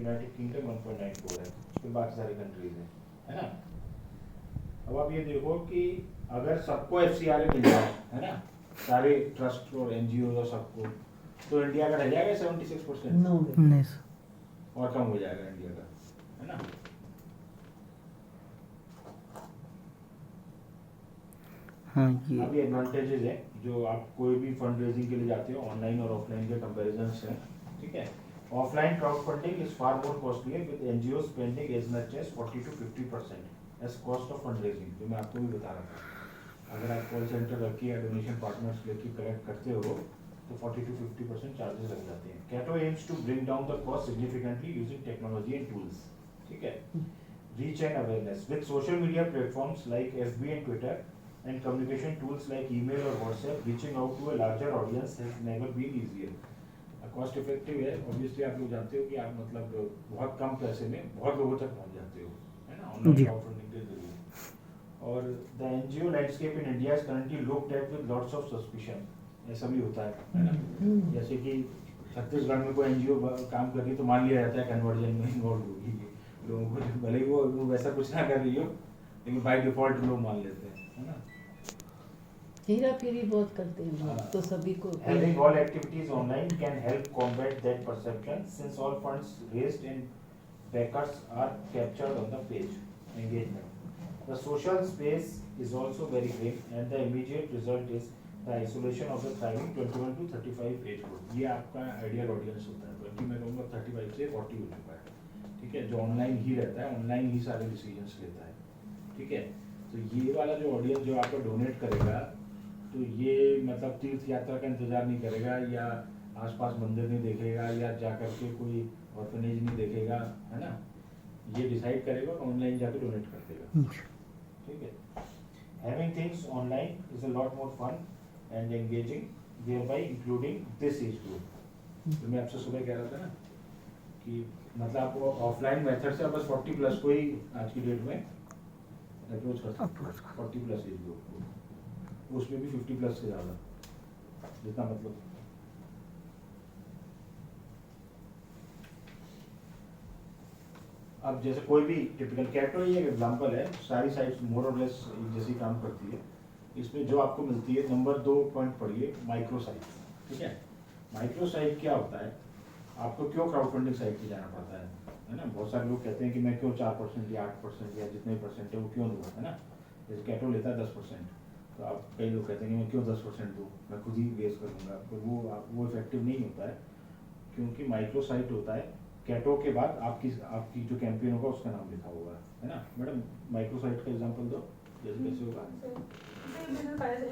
United kingdom 1.94 है, फिर बाकी सारी कंट्रीज है ना। अब आप ये देखो कि अगर सबको FCRA मिल जाए, है ना, सारे ट्रस्ट और NGO और सबको, तो इंडिया का रह जाएगा 76%? नहीं और कम हो जाएगा इंडिया का, है ना। हाँ ये अभी एडवांटेजेस है जो आप कोई भी फंड रेजिंग के लिए जाते हो, ऑनलाइन और ऑफलाइन के कंपैरिजंस हैं, ठीक है। Offline crowd funding is far more costly with NGO spending as much as 40 to 50% as cost of fund raising, जो मैं आपको भी बता रहा था। अगर आप कॉल सेंटर रखिए या डोनेशन पार्टनर्स लेके कलेक्ट करते हो तो 40 to 50% चार्जेस लग जाते हैं। Ketto aims to bring down the cost significantly using technology and tools, ठीक है। Reach and awareness with social media platforms like FB and Twitter and communication tools like email or WhatsApp, reaching out to a larger audience has never been easier. Cost effective है, obviously आप लोग जानते हो कि आप मतलब बहुत कम पैसे में बहुत लोगों तक पहुंच जाते हो, है ना, ऑनलाइन क्राउडफंडिंग के जरिए। और the NGO landscape in India is currently looked at with lots of suspicion, ऐसा भी होता है ना। जैसे कि छत्तीसगढ़ में कोई NGO काम कर रही है तो मान लिया जाता है कन्वर्जन में इन्वॉल्व होगी लोगों को, भले ही वो वैसा कुछ ना कर रही हो, लेकिन बाय डिफॉल्ट लोग मान लेते हैं, है ना। हेरा फेरी बहुत करते हैं लोग, तो सभी को Having all activities online can help combat that perception since all funds raised and backers are captured on the page. Engagement. The social space is also very big and the immediate result is the isolation of the thriving 21 to 35 age group. ये आपका ideal audience होता है, बल्कि मैं कहूँगा 35 से 40 हो चुका है, ठीक है, जो ऑनलाइन ही रहता है, ऑनलाइन ही सारे डिसीजंस लेता है, ठीक है। तो ये वाला जो ऑडियंस जो आपको डोनेट करेगा, तो ये मतलब तीर्थ यात्रा का इंतजार नहीं करेगा, या आसपास मंदिर नहीं देखेगा, या जा करके कोई ऑर्फनेज नहीं देखेगा, है ना। ये डिसाइड करेगा ऑनलाइन जाके डोनेट कर देगा, ठीक है। Having things online is a lot more fun and engaging thereby including this age group. तो मैं आपसे सुबह कह रहा था ना कि मतलब आपको ऑफलाइन मेथड से बस 40 प्लस को ही आज की डेट में अप्रोच कर सकते हो, 40 प्लस एज ग्रुप को, उसमें भी 50 प्लस से ज़्यादा, जितना मतलब। अब जैसे कोई भी टिपिकल कैटो ही एक एग्जांपल है, सारी साइट्स मोर और लेस जैसी काम करती है। इसमें जो आपको मिलती है, नंबर 2 पॉइंट पढ़िए, माइक्रो साइट, ठीक है। माइक्रो साइट क्या होता है, आपको क्यों क्राउड फंडिंग साइट पे जाना पड़ता है ना। बहुत सारे लोग कहते हैं कि मैं क्यों 4% या 8% या जितने परसेंट है वो क्यों दूँ, है ना। जैसे कैटो लेता है 10%, तो आप कई लोग कहते हैं कि मैं क्यों 10% दूँ, मैं खुद ही बेस करूँगा, तो वो इफेक्टिव नहीं होता है, क्योंकि माइक्रो साइट होता है, कैटो के बाद आपकी जो कैंपेन होगा उसका नाम लिखा होगा, है ना। मैडम माइक्रो साइट का एग्जांपल दो, जैसे कैसे होगा।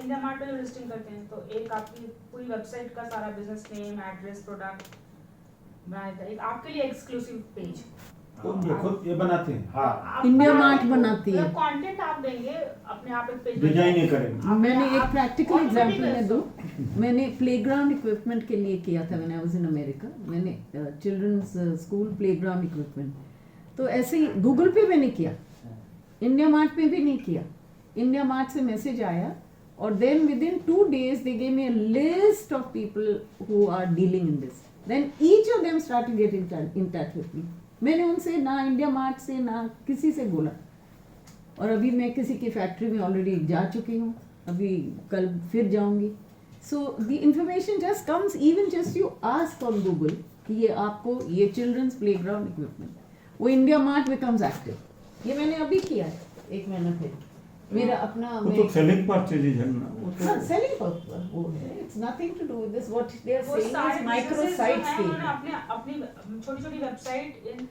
इंडिया मार्ट पे जो लिस्टिंग करते हैं, तो एक आपकी पूरी वेबसाइट का सारा बिजनेस नेम, एड्रेस, प्रोडक्ट बनाया था, एक आपके लिए एक्सक्लूसिव पेज तो ये खुद ये बनाते हैं। हाँ, इंडिया मार्ट बनाती है। कंटेंट आप देंगे, अपने आप एक पेज डिजाइन ही करेंगे। मैंने एक प्रैक्टिकल एग्जांपल में दूं, मैंने प्लेग्राउंड इक्विपमेंट के लिए किया था when I was in America. मैंने चिल्ड्रंस स्कूल प्लेग्राउंड इक्विपमेंट, तो ऐसे ही गूगल पे मैंने किया, इंडिया मार्ट पे भी नहीं किया। इंडिया मार्ट से मैसेज आया और then within 2 days they gave me a list of people who are dealing in this, then each of them started getting in touch with me. मैंने उनसे ना इंडिया मार्ट से ना किसी से बोला, और अभी मैं किसी की फैक्ट्री में ऑलरेडी जा चुकी हूँ, अभी कल फिर जाऊंगी। So the information just comes, even just you ask on Google कि ये आपको ये चिल्ड्रंस प्लेग्राउंड इक्विपमेंट, वो इंडिया मार्ट बिकम्स एक्टिव। ये मैंने अभी किया है 1 महीना पहले, मेरा अपना वो तो सेलिंग परचेज है ना, वो तो सेलिंग पर्पस वो है, it's nothing to do with this. What they are वो सेइंग सारे इज माइक्रो businesses जो साइट्स हैं, के उन्होंने अपनी छोटी-छोटी website in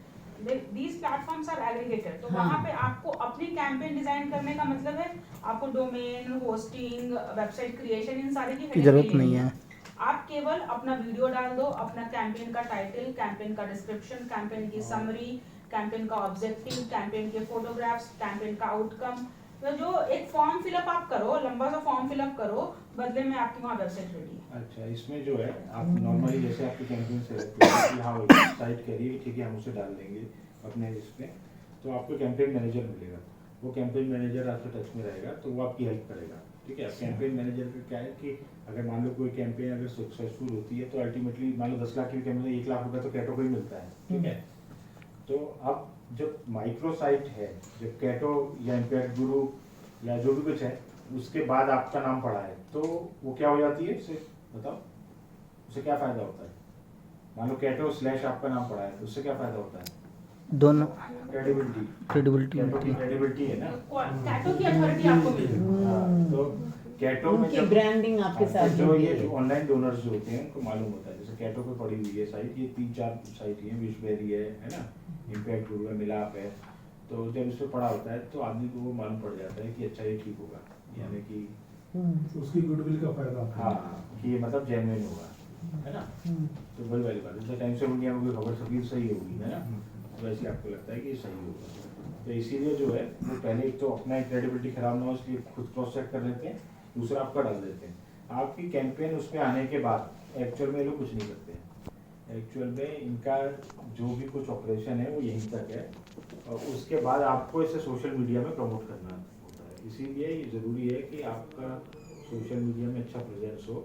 these platforms are aggregated, तो हाँ। वहाँ पे आपको अपनी कैंपेन डिजाइन करने का मतलब है आपको डोमेन, होस्टिंग, वेबसाइट क्रिएशन, इन सारे की जरूरत नहीं है। आप केवल अपना वीडियो डाल दो, अपना कैंपेन का टाइटल, कैंपेन का डिस्क्रिप्शन, कैंपेन की समरी, कैंपेन का ऑब्जेक्टिव, कैंपेन के फोटोग्राफ्स, कैंपेन का आउटकम, तो जो एक फॉर्म फिलअप आप करो, लंबा सा फॉर्म फिलअप करो, बदले में आपकी वहाँ वेबसाइट रेडी है। अच्छा, इसमें जो है आप नॉर्मली जैसे आपकी कैंपेन सेलेक्ट करें कि हाँ भाई साइट कह रही है, ठीक है हम उसे डाल देंगे अपने इस पे, तो आपको कैंपेन मैनेजर मिलेगा। वो कैंपेन मैनेजर आपके टच में रहेगा, तो वो आपकी हेल्प करेगा, ठीक है। कैंपेन मैनेजर का क्या है कि अगर मान लो कोई कैंपेन अगर सक्सेसफुल होती है, तो अल्टीमेटली मान लो 10 लाख की कैंपेन 1 लाख रुपए तो कैटो को ही मिलता है, ठीक है। तो अब जब माइक्रो साइट है, जब कैटो या इम्पैक्ट गुरु या जो भी कुछ है, उसके बाद आपका नाम पड़ा है, तो वो क्या हो जाती है, उसे बताओ, उसे क्या फायदा होता है? मान लो कैटो स्लैश आपका नाम पड़ा है, तो उससे क्या फायदा होता है? दोनों क्रेडिबिलिटी। क्रेडिबिलिटी कैटो होती की है। क्रेडिबिलिटी है ना। कैटो की अथॉरिटी आपको मिल रही है। हाँ, तो कैटो में उनकी जब ब्रांडिंग आपके हाँ, साथ तो जो जुड़ी ये है। जो ऑनलाइन डोनर्स जो होते हैं उनको मालूम होता है, जैसे कैटो पे पड़ी हुई है साइट, ये 3-4 साइट है, विशबेरी है ना, इम्पैक्ट गुरु है, मिलाप है, तो जब इस पे पड़ा होता है तो आदमी को वो मालूम पड़ जाता है कि अच्छा ये ठीक होगा, यानी कि उसकी गुडविल का फायदा होता है। हाँ कि ये मतलब जेन्युइन होगा, है ना। तो वही वाली बात है, जैसे टाइम्स ऑफ इंडिया में कोई खबर छपी सही होगी, है ना, तो वैसे आपको लगता है कि ये सही होगा। तो इसीलिए जो है वो पहले एक तो अपना क्रेडिबिलिटी खराब ना हो इसलिए खुद क्रॉस चेक कर लेते हैं, दूसरा आपका डाल देते हैं। आपकी कैंपेन उस पर आने के बाद एक्चुअल में ये लोग कुछ नहीं करते हैं, एक्चुअल में इनका जो भी कुछ ऑपरेशन है वो यहीं तक है, और उसके बाद आपको इसे सोशल मीडिया में प्रमोट करना होता है। इसीलिए ये ज़रूरी है कि आपका सोशल मीडिया में अच्छा प्रेजेंस हो,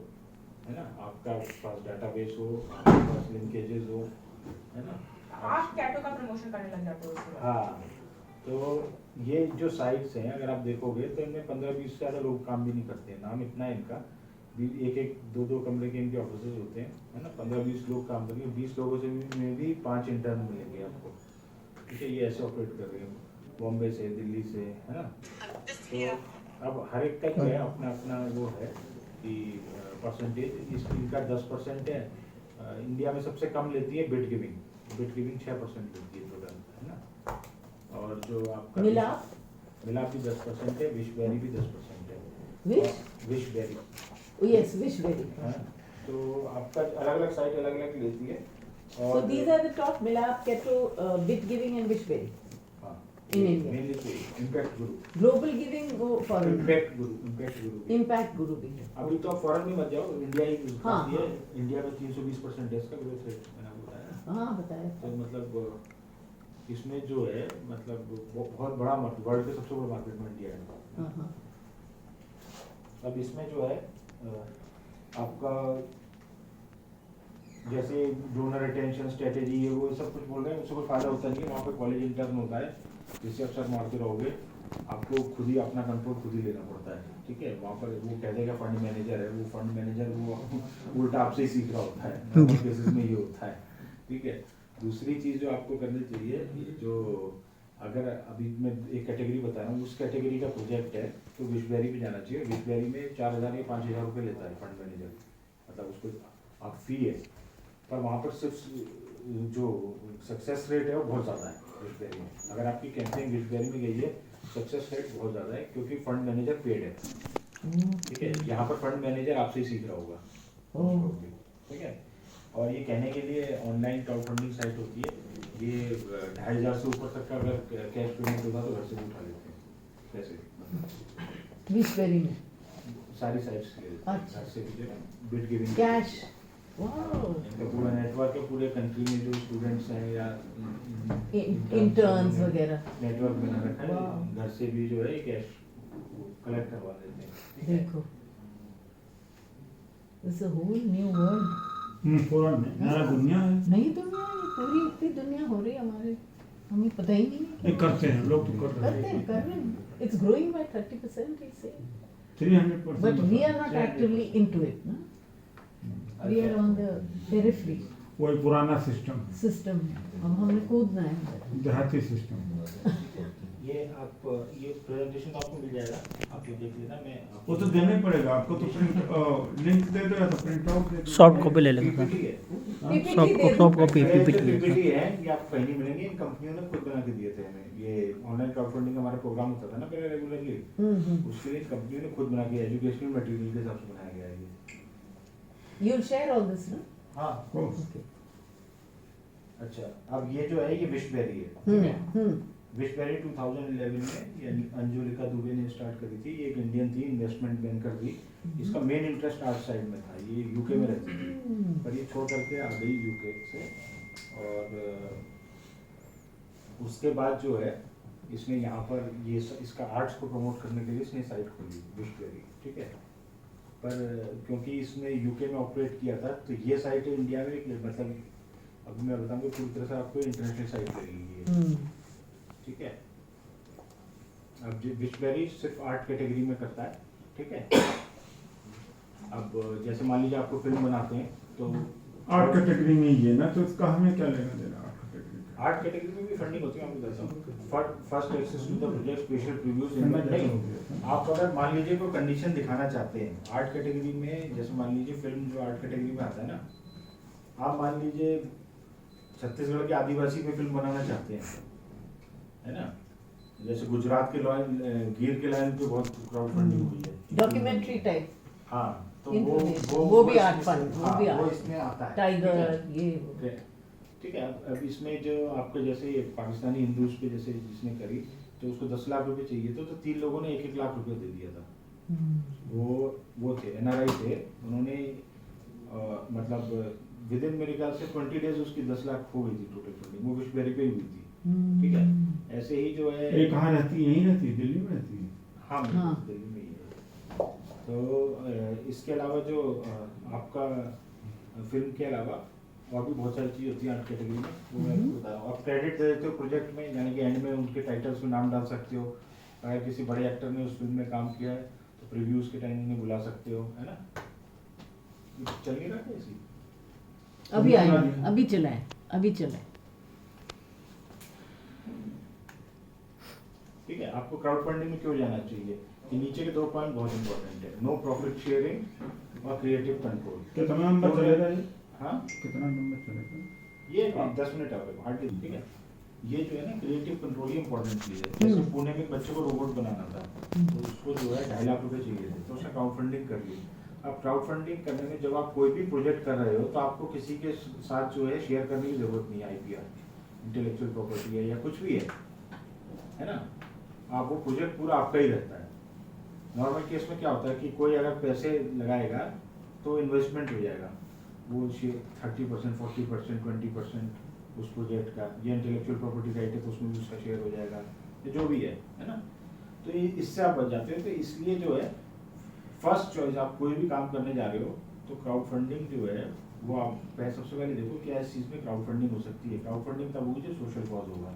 है ना, आपका पास डाटाबेस हो, आपके पास लिंकेजेस हो, है ना। आप कैटो का प्रमोशन करने लग जाते हो उसके बाद। हाँ, तो ये जो साइट्स हैं अगर आप देखोगे तो इनमें 15-20 से ज़्यादा लोग काम भी नहीं करते हैं, नाम इतना है इनका, एक 2-2 कमरे के इनके ऑफिसेज होते हैं, है ना, 15-20 लोग काम करेंगे, 20 लोगों से में भी 5 इंटर्न मिलेंगे आपको, ठीक है, ये ऐसे ऑपरेट कर रहे हैं बॉम्बे से, दिल्ली से, है ना। तो अब हर एक का जो है अपना अपना वो है कि परसेंटेज, इनका 10% है। इंडिया में सबसे कम लेती है बिट गिविंग 6% लेती है टोटल, है ना। और जो आपका मिलाप भी 10% है, विशबेरी भी 10% है। Wish Wishberry yes Wishberry. हाँ, तो आपका अलग अलग साइट अलग अलग लेती है। So और these are the top Milap, Ketto, Bit Giving and Wishberry. हाँ, in India. मेनली तो इम्पैक्ट गुरु, Global Giving go foreign. Impact गुरु भी। Impact Guru भी है। अभी तो फॉरेन में मत जाओ, इंडिया ही हाँ, काफी है। इंडिया में 320% है इसका ग्रोथ रेट, मैंने आपको बताया ना। हाँ बताया। तो मतलब इसमें जो है मतलब बहुत बड़ा मार्केट, वर्ल्ड के सबसे बड़ा मार्केट में इंडिया है। हाँ हाँ। अब इसमें जो है आपका जैसे डोनर रिटेंशन स्ट्रेटेजी है, वो सब कुछ बोल रहे हैं, उससे कोई फायदा होता नहीं है। वहाँ पे कॉलेज इंटर्न होता है, जिससे अक्सर मारते रहोगे, आपको खुद ही अपना कंट्रोल खुद ही लेना पड़ता है, ठीक है। वहाँ पर वो कह देगा फंड मैनेजर है, वो फंड मैनेजर वो उल्टा आपसे ही सीख रहा होता है, नॉर्मल केसेस में ये होता है, ठीक है। दूसरी चीज़ जो आपको करनी चाहिए, जो अगर अभी मैं एक कैटेगरी बता रहा हूँ, उस कैटेगरी का प्रोजेक्ट है तो विशबेरी पे जाना चाहिए। विशबेरी में 4,000 या 5,000 रुपये लेता है फंड मैनेजर, मतलब उसको आप फी है, पर वहाँ पर सिर्फ जो सक्सेस रेट है वो बहुत ज़्यादा है विशबेरी में। अगर आपकी कैंपेन विशबेरी में गई है, सक्सेस रेट बहुत ज़्यादा है, क्योंकि फंड मैनेजर पेड है, ठीक है। यहाँ पर फंड मैनेजर आपसे ही सीख रहा होगा, ठीक है। और ये कहने के लिए ऑनलाइन क्राउड फंडिंग साइट होती है, ये 2,500 से ऊपर तक का अगर कैश पेमेंट होता तो घर से भी उठा लेते हैं पैसे। विशबेरी में सारी साइट्स के अच्छा। घर से भी जो है बिट गिविंग कैश। वाओ। इनका पूरा नेटवर्क है, पूरे कंट्री में जो स्टूडेंट्स हैं या इंटर्न्स वगैरह। नेटवर्क बना रखा वाह। है, घर से भी जो है कैश कलेक्ट करवा देते हैं, ठीक है। देखो it's a whole new world. पूरा नया दुनिया है। नई दुनिया, ये पूरी इतनी दुनिया हो रही है हमारे, हमें पता ही नहीं है। ये करते हैं लोग, तो कर करते रहे हैं, कर रहे हैं। It's growing by 30%, he said. 300%। But we are not actively into it, no? We are on the periphery वही पुराना सिस्टम, system. अब हमने कूदना है। देहाती सिस्टम। ये आप ये प्रेजेंटेशन तो आपको मिल जाएगा, आप ये देख लेना। मैं वो तो देना ही पड़ेगा आपको, तो प्रिंट लिंक दे दो या तो प्रिंट आउट दे दो। सॉफ्ट कॉपी ले लेंगे PPT है, सॉफ्ट कॉपी ये जो पीपीटी PPT है ये आपको कहीं नहीं मिलेंगे, इन कंपनियों ने खुद बना के दिए थे हमें। ये ऑनलाइन क्राउड फंडिंग हमारा प्रोग्राम होता था ना पहले रेगुलरली, उसके लिए कंपनियों ने खुद बना के एजुकेशनल मटेरियल के हिसाब से बनाया गया है ये। You'll share all this, no? हाँ, Okay. अच्छा। अब ये जो है ये विशबेरी है, ठीक है। विशबेरी 2011 में ये अंजुलिका दुबे ने स्टार्ट करी थी। ये एक इंडियन थी, इन्वेस्टमेंट बैंकर थी। इसका मेन इंटरेस्ट आर्ट साइड में था, ये यूके में रहती थी, पर ये छोड़ करके आ गई यूके से। और उसके बाद जो है इसने यहाँ पर ये इसका आर्ट्स को प्रमोट करने के लिए इसने साइट खोली विशबेरी, ठीक है। पर क्योंकि इसने यूके में ऑपरेट किया था, तो ये साइट इंडिया में मतलब अब मैं बताऊंगा पूरी तरह से आपको इंटरनेशनल साइट लगेगी ये, हम्म, ठीक है। अब विशबेरी सिर्फ आर्ट कैटेगरी में करता है, ठीक है। अब जैसे मान लीजिए आपको फिल्म बनाते हैं तो आर्ट कैटेगरी में ही है ना, तो इसका हमें क्या लेना देना आर्ट कैटेगरी का? आर्ट कैटेगरी में भी फंडिंग होती है, आपको बताता हूँ। First access to the project, special previews इन नहीं। आप अगर मान लीजिए कोई कंडीशन दिखाना चाहते हैं आर्ट कैटेगरी में, जैसे मान लीजिए फिल्म जो आर्ट कैटेगरी में आता है ना, आप मान लीजिए छत्तीसगढ़ के आदिवासी पे फिल्म बनाना चाहते हैं, है ना, जैसे गुजरात के लाइन, गिर के लाइन पे बहुत क्राउड फंडिंग हुई है, डॉक्यूमेंट्री टाइप, हाँ, तो Information, वो भी आर्ट इसमें- फंड, वो हाँ, भी वो आर्ट, इसमें आता है, टाइगर ठीक ये है, ठीक है। अब इसमें जो आपके जैसे पाकिस्तानी हिंदूज पे जैसे जिसने करी, तो उसको 10 लाख रुपए चाहिए तो 3 लोगों ने 1-1 लाख रुपए दे दिया था। वो थे NRI थे, उन्होंने मतलब विद इन मेरे ख्याल से 20 डेज उसकी 10 लाख हो गई थी टोटल फंडिंग, वो विशबेरी पे ही हुई थी, ठीक है। ऐसे ही जो है ये कहाँ रहती है? यहीं रहती है, दिल्ली में रहती है। हाँ, हाँ। दिल्ली में ही है। तो इसके अलावा जो आपका फिल्म के अलावा और भी बहुत सारी चीज़ होती है आर्ट कैटेगरी में, वो मैं आपको बता रहा हूँ। आप क्रेडिट दे देते हो प्रोजेक्ट में, यानी कि एंड में उनके टाइटल्स में नाम डाल सकते हो। अगर किसी बड़े एक्टर ने उस फिल्म में काम किया है तो प्रीव्यूज के टाइम उन्हें बुला सकते हो, है ना। चल नहीं रहा है इसी, अभी आया, अभी चला है, अभी चला है। ठीक है। आपको क्राउड फंडिंग में क्यों जाना चाहिए, कि नीचे के 2 पॉइंट बहुत इंपॉर्टेंट है, नो प्रॉफिट शेयरिंग और क्रिएटिव कंट्रोल। कितना नंबर चलेगा ये? हाँ, कितना नंबर चलेगा? ये 10 मिनट अवेलेबल हार्डली, ठीक है। ये जो है ना क्रिएटिव कंट्रोल ही इंपॉर्टेंट चीज है। जैसे पुणे में एक बच्चे को रोबोट बनाना था, तो उसको जो है 2.5 लाख रुपए चाहिए थे, तो उसने क्राउड फंडिंग कर ली। अब क्राउड फंडिंग करने में जब आप कोई भी प्रोजेक्ट कर रहे हो तो आपको किसी के साथ जो है शेयर करने की जरूरत नहीं है, IPR, इंटेलेक्चुअल प्रॉपर्टी है या कुछ भी है ना। आप वो प्रोजेक्ट पूरा आपका ही रहता है। नॉर्मल केस में क्या होता है कि कोई अगर पैसे लगाएगा तो इन्वेस्टमेंट हो जाएगा, वो 30%, 40%, 20% उस प्रोजेक्ट का, ये इंटेलेक्चुअल प्रॉपर्टी राइट है तो उसमें भी उसका शेयर हो जाएगा, ये जो भी है ना। तो ये इससे आप बच जाते हो। तो इसलिए जो है फर्स्ट चॉइस, आप कोई भी काम करने जा रहे हो तो क्राउड फंडिंग जो है वो आप सबसे पहले देखो क्या इस चीज़ में क्राउड फंडिंग हो सकती है। क्राउड फंडिंग तब होगी जब सोशल कॉज होगा,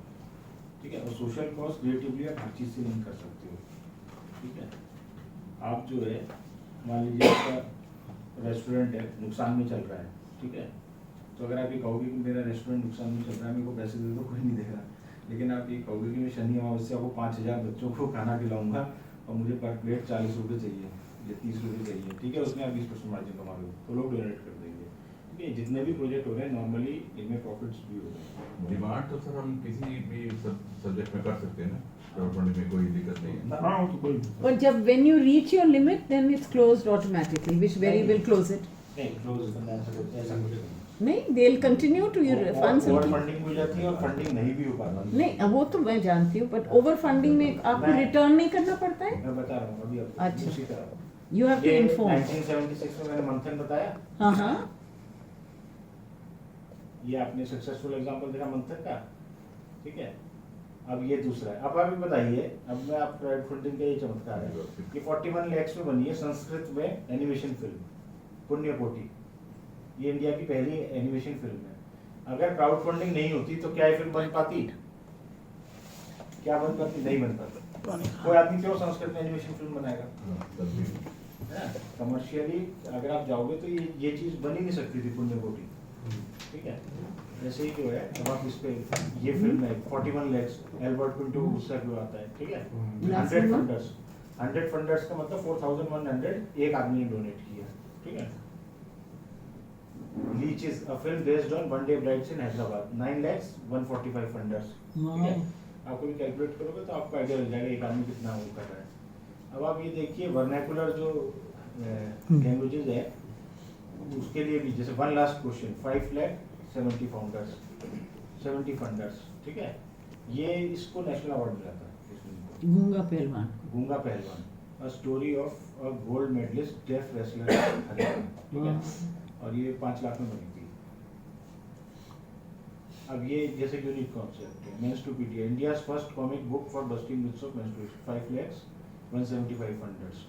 ठीक है। और सोशल कॉज क्रिएटिवली आप हर चीज़ से लिंक कर सकते हो, ठीक है। आप जो है मान लीजिए आपका रेस्टोरेंट है, नुकसान में चल रहा है, ठीक है। तो अगर आप ये कहोगे कि मेरा रेस्टोरेंट नुकसान में चल रहा है, मेरे को पैसे दे दो, कोई नहीं दे रहा, लेकिन आप ये कहोगे कि मैं शनि अमावस्या को 5000 बच्चों को खाना खिलाऊंगा और मुझे पर प्लेट 40 रुपये चाहिए या 30 रुपये चाहिए, ठीक है, उसमें आप 20% मार्जिन कमा लो तो लोग डोनेट कर देंगे, ठीक है। जितने भी प्रोजेक्ट हो रहे हैं नॉर्मली इनमें प्रॉफिट्स भी हो रहे हैं। डिमांड तो सर हम किसी भी सब्जेक्ट में कर सकते हैं ना, क्राउड फंडिंग में कोई दिक्कत नहीं है। हाँ, वो तो कोई But जब when you reach your limit, then it's closed automatically, which very will close it. नहीं, क्लोज करना ऐसा कुछ नहीं, they'll continue to your funds. Over will- funding हो जाती है और फंडिंग नहीं भी हो पाता। नहीं, अब वो तो मैं जानती हूँ, बट ओवर फंडिंग में आपको मैं- रिटर्न नहीं करना पड़ता है. मैं बता रहा हूँ अभी आपको, अच्छा। उसी तरह You have to ये inform. 1976 में मैंने मंथन बताया, हाँ हाँ. ये आपने सक्सेसफुल एग्जांपल देखा मंथन का, ठीक है। अब ये दूसरा है, अब आप भी बताइए, अब मैं आप क्राउड फंडिंग का ये चमत्कार है कि 41 lakhs में बनी है संस्कृत में एनिमेशन फिल्म पुण्यकोटि। ये इंडिया की पहली एनिमेशन फिल्म है। अगर क्राउड फंडिंग नहीं होती तो क्या ये फिल्म बन पाती? क्या बन पाती? नहीं बन पाती। कोई आदमी क्यों संस्कृत में एनिमेशन फिल्म बनाएगा? कमर्शियली अगर आप जाओगे तो ये चीज बन ही नहीं सकती थी पुण्यकोटि, ठीक है। जैसे ही जो है अब आप इस पे ये फिल्म है 41 lakhs, एल्बर्ट पिंटो उसका जो आता है, ठीक है। 100 फंडर्स का मतलब 4100 एक आदमी ने डोनेट किया, ठीक है। लीच is a film based on one day brides in Hyderabad, 9 lakhs 145 funders, ठीक है। आपको भी कैलकुलेट करोगे तो आपको आइडिया लग जाएगा एक आदमी कितना वो कर रहा है। अब आप ये देखिए वर्नाकुलर जो लैंग्वेजेस है उसके लिए भी, जैसे one last question 5 lakh 70 funders, ठीक है। ये इसको नेशनल अवार्ड मिला था इस फिल्म को, गूंगा Pehlwan. Goonga Pehlwan, a story of a gold medalist deaf wrestler Haryana, ठीक है। और ये 5 लाख में बनी थी। अब ये जैसे यूनिक कॉन्सेप्ट है, Menstrupedia, India's first comic book for busting myths of menstruation, 5 lakhs 175 funders,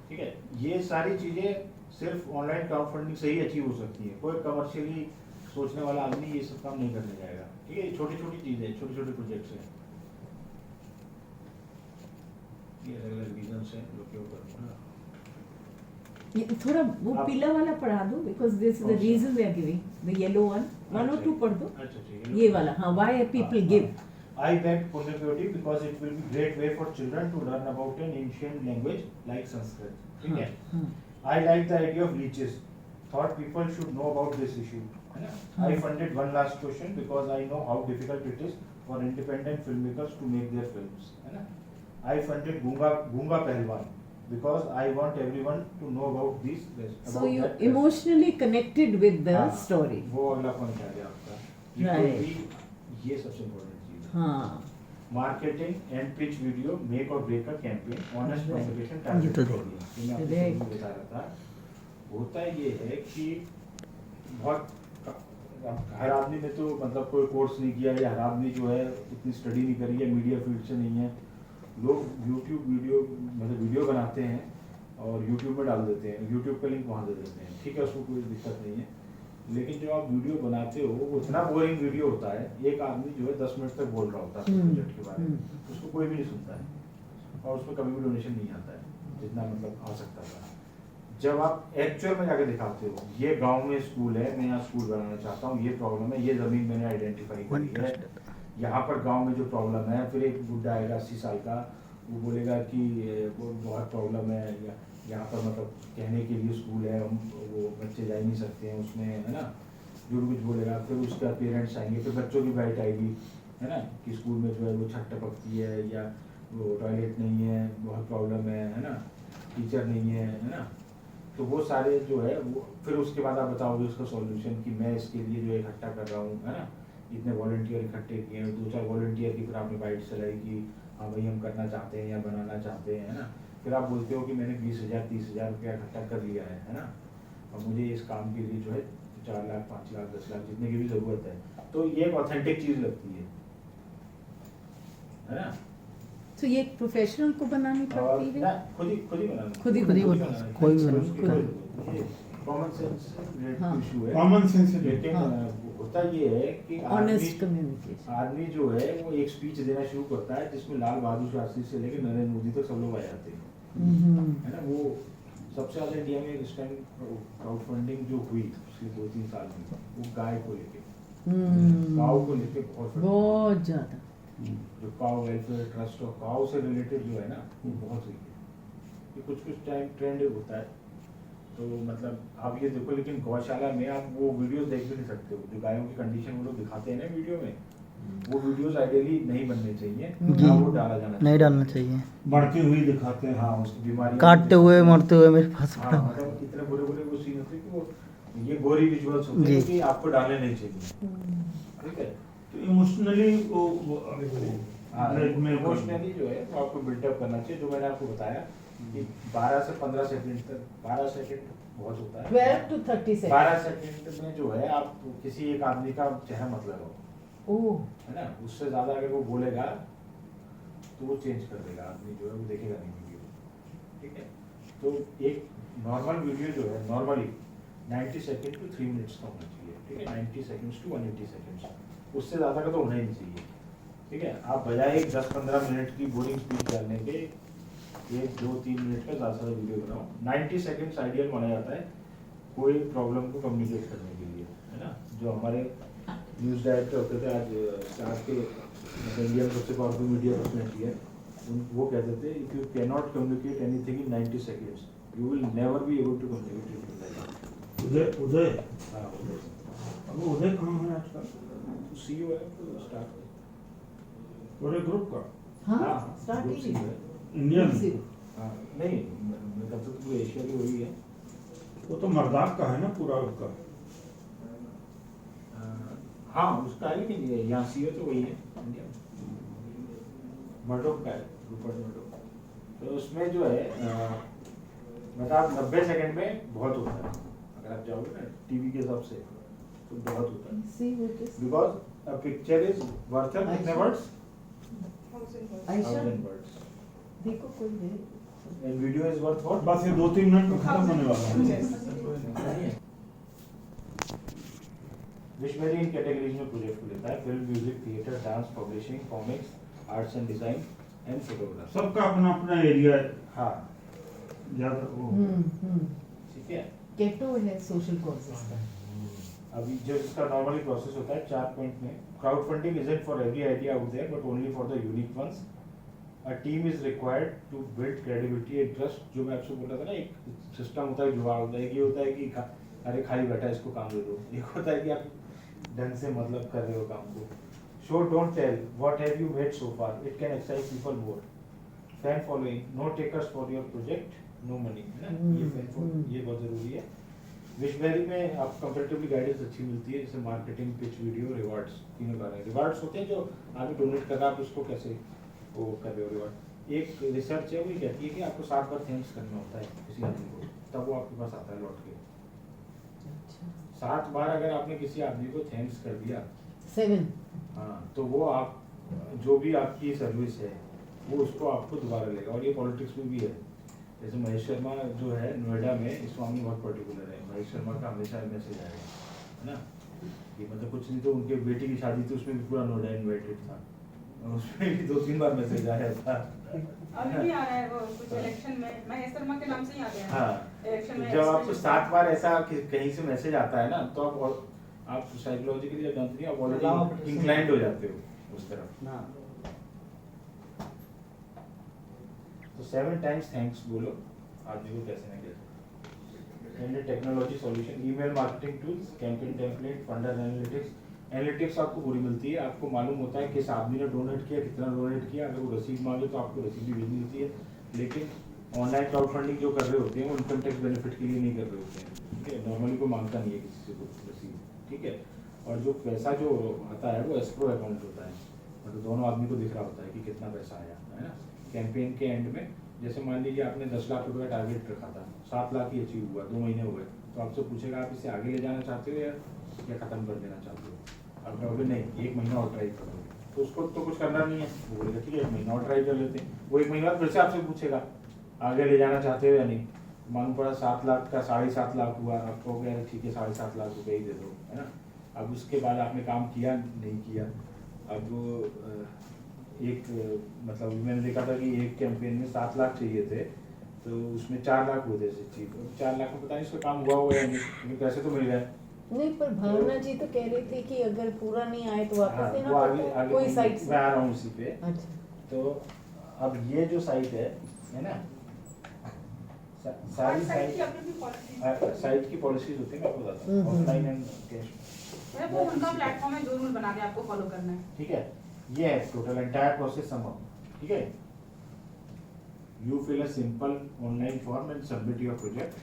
ठीक है। ये सारी चीजें सिर्फ ऑनलाइन क्राउड फंडिंग से ही अचीव हो सकती है। कोई कमर्शियली सोचने वाला आदमी ये सब काम नहीं करने जाएगा। ठीक है, छोटी छोटी चीजें, छोटे छोटे प्रोजेक्ट्स हैं, ये अलग अलग रीजंस हैं जो कि वो करूँगा। ये थोड़ा वो आप- पीला वाला पढ़ा दो, बिकॉज दिस इज द कौन सा? Reason we are giving, the yellow one और अच्छा। 2 पढ़ दो, अच्छा ठीक है, ये वाला। हाँ, why people give. I beg Punyakoti because it will be great way for children to learn about an ancient language like Sanskrit. ठीक है? I like the idea of leeches. Thought people should know about this issue. है ना? I funded one last question because I know how difficult it is for independent filmmakers to make their films. है ना? I funded Gunga Pehlwan because I want everyone to know about this. So you emotionally connected with the हाँ, story. वो अगला point आ गया आपका। It Right. will be- ये सबसे important चीज है। हाँ, marketing and pitch video make और ब्रेक का कैंपेन, ऑनेस्ट Right. कम्युनिकेशन ये तो Correct. बता रहा था। होता ये है कि बहुत हर आदमी ने तो मतलब कोई कोर्स नहीं किया, या हर आदमी जो है इतनी स्टडी नहीं करी है, मीडिया फील्ड से नहीं है। लोग यूट्यूब वीडियो मतलब वीडियो बनाते हैं और यूट्यूब में डाल देते हैं, यूट्यूब का लिंक वहाँ दे देते हैं। ठीक है, उसको कोई दिक्कत नहीं है, लेकिन जो आप वीडियो बनाते हो वो इतना बोरिंग वीडियो होता है, एक आदमी जो है 10 मिनट तक बोल रहा होता है प्रोजेक्ट के बारे में, उसको कोई भी नहीं सुनता है और उसमें कभी भी डोनेशन नहीं आता है जितना मतलब आ सकता था। जब आप एक्चुअल में जाके दिखाते हो, ये गांव में स्कूल है, मैं यहाँ स्कूल बनाना चाहता हूँ, ये प्रॉब्लम है, ये जमीन मैंने आइडेंटिफाई करी है, यहाँ पर गांव में जो प्रॉब्लम है, फिर एक बुढ़ा आएगा 80 साल का, वो बोलेगा कि वो बहुत प्रॉब्लम है, यहाँ पर मतलब कहने के लिए स्कूल है, वो बच्चे जा ही नहीं सकते हैं उसमें, है ना, जो कुछ बोलेगा। फिर उसका पेरेंट्स आएंगे, फिर बच्चों की बाइट आएगी, है ना, कि स्कूल में जो है वो छत टपकती है, या वो टॉयलेट नहीं है, बहुत प्रॉब्लम है ना, टीचर नहीं है ना। तो वो सारे जो है वो फिर उसके बाद आप बताओगे उसका सॉल्यूशन कि मैं इसके लिए जो इकट्ठा कर रहा हूँ, है ना, इतने वॉलंटियर इकट्ठे किए हैं, 2-4 वॉलंटियर की फिर आपने बाइट चलाई कि हाँ भाई हम करना चाहते हैं या बनाना चाहते हैं, है ना। फिर आप बोलते हो कि मैंने 20,000-30,000 रुपया इकट्ठा कर लिया है ना, और मुझे इस काम के लिए जो है 4 लाख 5 लाख 10 लाख जितने की भी ज़रूरत है, तो ये एक ऑथेंटिक चीज़ लगती है ना। तो ये एक प्रोफेशनल को बनानी और पड़ती ना है। खुद ही बनाना, खुद ही बनाना, कोई भी बनाना। कॉमन सेंस हाँ। इशू है, कॉमन सेंस है। लेकिन हाँ। होता ये है कि ऑनेस्ट कम्युनिकेशन। आदमी जो है वो एक स्पीच देना शुरू करता है जिसमें लाल बहादुर शास्त्री से लेकर नरेंद्र मोदी तक सब लोग आ जाते हैं, है ना। वो सबसे ज्यादा इंडिया में इस टाइम क्राउड फंडिंग जो हुई पिछले 2-3 साल में, वो गाय को लेके, काऊ को लेके बहुत ज्यादा जो काऊ वेलफेयर ट्रस्ट और काऊ से रिलेटेड जो है ना, वो बहुत हुई है। ये कुछ टाइम ट्रेंड होता है, तो मतलब आप ये देखो, लेकिन गौशाला में आप वो वीडियोस देख भी नहीं सकते हो जो गायों की कंडीशन वो लोग दिखाते हैं ना वीडियो में, वो वीडियोस आइडियली नहीं बनने चाहिए, ना वो डाला जाना नहीं डालना चाहिए। बढ़ती हुई दिखाते हैं। हाँ, उसकी बीमारी काटते हुए मरते हुए मेरे पास हाँ, पड़ा हुआ है। मतलब इतने बुरे वो सीन होते हैं कि वो ये गोरी विजुअल्स होते हैं जी। कि आपको डालने नहीं चाहिए। ठीक है, तो इमोशनली वो इमोशनली जो है वो आपको बिल्डअप करना चाहिए, जो मैंने आपको बताया कि 12 से 15 सेकंड तक, 12 सेकंड बहुत होता है, 12 to 30 सेकंड। 12 सेकंड में जो है आप किसी एक आदमी का चेहरा मत लगाओ, ओह, है ना। उससे ज्यादा अगर वो बोलेगा तो वो चेंज कर देगा, आदमी जो है वो देखेगा नहीं वीडियो। ठीक है, तो एक नॉर्मल वीडियो जो है नॉर्मली 90 सेकंड टू 3 मिनट्स का होना चाहिए। ठीक है, 90 सेकंड्स टू 180 सेकंड्स, उससे ज़्यादा का तो होना ही नहीं चाहिए। ठीक है, आप बजाय 10-15 मिनट की बोरिंग स्पीच डालने के 1-2-3 मिनट का ज़्यादा से वीडियो बनाओ। 90 सेकंड्स आइडियल माना जाता है कोई प्रॉब्लम को कम्युनिकेट करने के लिए, है ना। जो हमारे न्यूज़ डायरेक्टर होते थे आज स्टार्ट के, मतलब इंडिया में सबसे पावरफुल मीडिया पर्सनैलिटी है, वो कहते थे if you can not communicate anything in 90 seconds you will never be able to communicate. Uday हाँ, अब उदय कहाँ है आजकल? सीईओ है तो स्टार्ट पूरे ग्रुप का हाँ, स्टार्ट ग्रुप ही CEO है। इंडियन। हाँ, नहीं मतलब तो पूरे एशिया की वही है। वो तो मर्दाक का है ना पूरा उसका। हाँ, उसका है, लेकिन ये यहाँ सीईओ तो वही है इंडिया में, मर्डोक का है, रूपर्ट मर्डोक। तो उसमें जो है मतलब 90 सेकंड में बहुत होता है, अगर आप जाओगे ना टीवी के हिसाब से तो बहुत होता है, See what is because a picture is worth कितने वर्ड्स, आयशा, 1000 वर्ड्स, देखो कोई है। And video is worth what. बस ये 2-3 मिनट में खत्म होने वाला है। विशबेरी इन कैटेगरीज में प्रोजेक्ट को लेता है, film, music, theatre, dance, publishing, comics, arts and design and photograph. सबका अपना अपना एरिया है, हाँ ज्यादा वो ठीक है। केटो है सोशल कॉजेस का। अभी जो इसका नॉर्मली प्रोसेस होता है 4 पॉइंट में, crowd funding isn't for every idea out there but only for the unique ones. A team is required to build credibility and trust. जो मैं आपसे बोल रहा था ना, एक सिस्टम होता है, जुगाड़ होता है। एक ये होता है कि अरे खाली बैठा है इसको काम दे दो, एक होता है कि आप ढंग से मतलब कर रहे हो काम को। Show don't tell what have you made so far, it can excite people more. Fan following, no takers for your project, no money, है ना। ये फैन फॉलोइंग ये बहुत जरूरी है। विशबेरी में आप कंपैरेटिवली गाइडेंस अच्छी मिलती है, जैसे मार्केटिंग, पिच, वीडियो, रिवार्ड्स, तीनों कार्य। रिवार्ड्स होते हैं जो आगे डोनेट कर रहा है, आप उसको कैसे वो कर रहे हो रिवार्ड। एक रिसर्च है वो ये कहती है कि आपको 7 बार थैंक्स करना होता है किसी आदमी को, तब वो आपके पास आता है लौट के। 7 बार अगर आपने किसी आदमी को थैंक्स कर दिया 7 हाँ, तो वो आप जो भी आपकी सर्विस है वो उसको आपको दोबारा लेगा। और ये पॉलिटिक्स में भी है। जैसे महेश शर्मा जो है नोएडा में, इस मामले में बहुत पर्टिकुलर है। महेश शर्मा का हमेशा मैसेज आएगा, है ना, कि मतलब कुछ नहीं तो उनके बेटी की शादी थी, उसमें भी पूरा नोएडा इन्वाइटेड था, और उसमें भी 2-3 बार मैसेज आया था। अभी भी आ रहा है वो कुछ इलेक्शन में, महेश शर्मा के नाम से ही आते हैं हाँ, इलेक्शन में। जब आपको 7 बार ऐसा कहीं से मैसेज आता है ना, तो आप साइकोलॉजिकली जब जानते हैं, आप ऑलरेडी इंक्लाइंड हो जाते हो उस तरफ। तो 7 टाइम्स थैंक्स बोलो आदमी को कैसे ना कैसे। And technology solution, email marketing tools, campaign template, funder analytics. Analytics आपको पूरी मिलती है, आपको मालूम होता है किस आदमी ने डोनेट किया, कितना डोनेट किया। अगर वो रसीद मांगे तो आपको रसीद भी मिलती है। लेकिन ऑनलाइन क्राउड फंडिंग जो कर रहे होते हैं वो इनकम टैक्स बेनिफिट के लिए नहीं कर रहे होते हैं, ठीक है। नॉर्मली कोई मांगता नहीं है किसी से कुछ रसीद, ठीक है। और जो पैसा जो आता है वो एस्क्रो अकाउंट होता है, मतलब दोनों आदमी को दिख रहा होता है कि कितना पैसा आया, है ना। कैंपेन के एंड में जैसे मान लीजिए आपने 10 लाख रुपए का टारगेट रखा था, 7 लाख ही अचीव हुआ, 2 महीने हुए, तो आपसे पूछेगा आप इसे आगे ले जाना चाहते हो या खत्म कर देना चाहते हो। आप कहोगे नहीं 1 महीना और ट्राई करोगे, तो उसको तो कुछ करना नहीं है, वो बोलेगा ठीक है 1 महीना और ट्राई कर लेते हैं। वो 1 महीने बाद फिर से आपसे पूछेगा आगे ले जाना चाहते हो या नहीं। मालूम पड़ा 7 लाख का 7.5 लाख हुआ, आप कहोगे यार ठीक है 7.5 लाख रुपए ही दे दो, है ना। अब उसके बाद आपने काम किया नहीं किया। अब एक मतलब मैंने देखा था कि एक कैंपेन में 7 लाख चाहिए थे, तो उसमें 4 लाख हुए थे चीफ। 4 लाख में पता नहीं उसका काम हुआ या नहीं, लेकिन पैसे तो मिल गए। नहीं, पर भावना जी तो कह रही थी कि अगर पूरा नहीं आए तो वापस हाँ, देना वो पड़ता है, आगे कोई साइट से। मैं आ रहा हूँ उसी पे। अच्छा, तो अब ये जो साइट है ना, सारी साइट की साइट अपनी पॉलिसी साइट की पॉलिसीज होती है, मैं आपको बताता हूँ। हम्म। ऑफलाइन एंड कैश, है, वो उनका प्लेटफॉर्म है जो रूल बना के आपको फॉलो करना है। ठीक है। ये है total entire process sum up, ठीक है। You fill a simple online form and submit your project.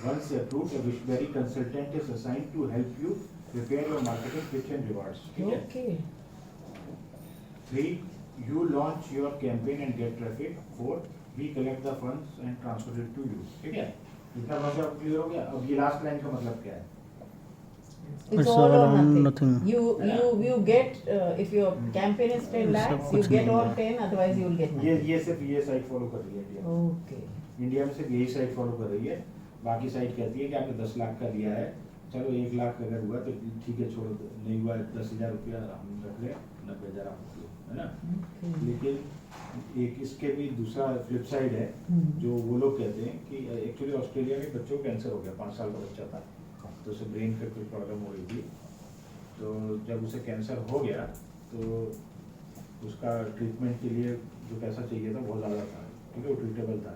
Once approved, a Wishberry consultant is assigned to help you prepare your marketing pitch and rewards. ठीक है। Okay. 3, you launch your campaign and get traffic. 4, we collect the funds and transfer it to you. ठीक है। इतना process clear हो गया। अब ये last line का मतलब क्या है? It's all or nothing. nothing. You get if your campaign is 10 lakhs, सब you कुछ get नहीं all है। 10, otherwise you will get nothing. ये सिर्फ ये साइट फॉलो कर रही है इंडिया में। ओके। इंडिया में सिर्फ यही साइट फॉलो कर रही है। बाकी साइट कहती है कि आपने 10 लाख का दिया है, चलो 1 लाख अगर हुआ तो ठीक है छोड़ो, नहीं हुआ 10,000 रुपया हम रख रहे हैं, 90,000 आप रख लो, है ना। लेकिन एक इसके भी दूसरा फ्लिप साइड है जो वो लोग कहते हैं कि एक्चुअली ऑस्ट्रेलिया में बच्चों को कैंसर हो गया, 5 साल का बच्चा था, तो उसे ब्रेन का कोई प्रॉब्लम हो रही थी। तो जब उसे कैंसर हो गया तो उसका ट्रीटमेंट के लिए जो पैसा चाहिए था बहुत ज़्यादा था, ठीक है, वो ट्रीटेबल था।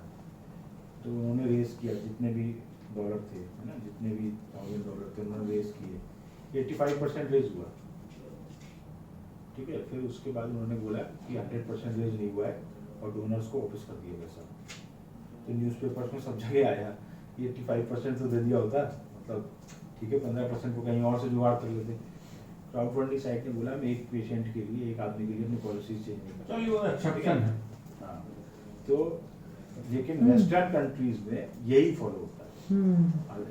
तो उन्होंने रेस किया जितने भी डॉलर थे, है ना, जितने भी $1,000 थे उन्होंने रेस किए। 85% रेस हुआ, ठीक है। फिर उसके बाद उन्होंने बोला कि 100% रेस नहीं हुआ है और डोनर्स को वापस कर दिया पैसा। तो न्यूज़पेपर्स में सब जगह आया कि 85% तो दे दिया होता, मतलब ठीक है 15% को कहीं और से जुगाड़ कर लेते। क्राउड फंडिंग साइट ने बोला मैं एक पेशेंट के लिए, एक आदमी के लिए अपनी पॉलिसीज चेंज नहीं करता। चलिए वो एक्सेप्शन है। हाँ, तो लेकिन वेस्टर्न कंट्रीज में यही फॉलो होता है,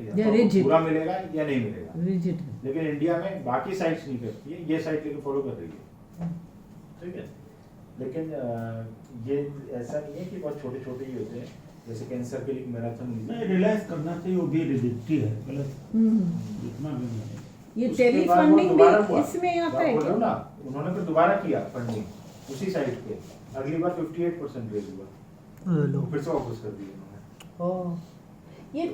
या तो rigid. पूरा मिलेगा या नहीं मिलेगा। Rigid. लेकिन इंडिया में बाकी साइट्स नहीं करती है, ये साइट लेकिन फॉलो कर रही है, ठीक है। लेकिन ये ऐसा नहीं है कि बहुत छोटे छोटे ही होते हैं, जैसे कैंसर के लिए मैराथन नहीं, रियलाइज करना चाहिए वो भी रिजिडिटी है, गलत जितना भी नहीं। ये उसके टेली बाद वो फंडिंग दोबारा भी हुआ। इसमें आता मैं है बोल रहा हूँ क्या? ना, उन्होंने फिर दोबारा किया फंडिंग उसी साइट पे, अगली बार 58% रेज हुआ, लो फिर से वापस कर दिया उन्होंने। ओह, ये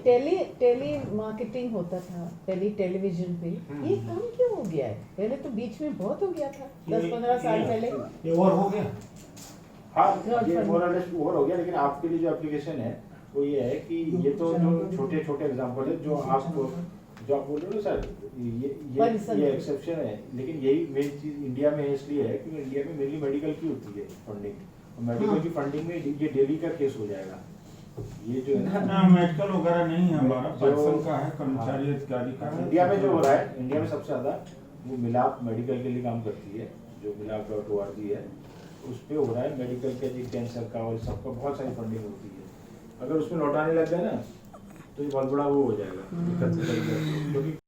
टेली मार्केटिंग होता था, टेलीविजन पे, ये कम क्यों हो गया है? पहले तो बीच में बहुत हो गया था, 10-15 साल पहले। ये और हो गया। हाँ, Crowdfunding। ये more or less ओवर हो गया, लेकिन आपके लिए जो एप्लीकेशन है वो ये है कि ये तो जो छोटे छोटे एग्जांपल है जो आप बोल रहे हो सर, ये एक्सेप्शन है, लेकिन यही मेन चीज इंडिया में इसलिए है क्योंकि इंडिया में मेनली मेडिकल की होती है फंडिंग, और मेडिकल की फंडिंग में ये डेली का केस हो जाएगा। ये जो है ना, मेडिकल वगैरह नहीं है हमारा, जो- पर्सन का है, कर्मचारी अधिकारी का है। इंडिया में जो हो रहा है, इंडिया में सबसे ज्यादा वो मिलाप मेडिकल के लिए काम करती है, जो मिलाप.org है, उस पे हो रहा है मेडिकल के लिए, कैंसर का और सबका बहुत सारी फंडिंग होती है। अगर उसमें लौटाने लग गए ना तो ये बहुत बड़ा वो हो जाएगा, दिक्कत हो जाएगी, क्योंकि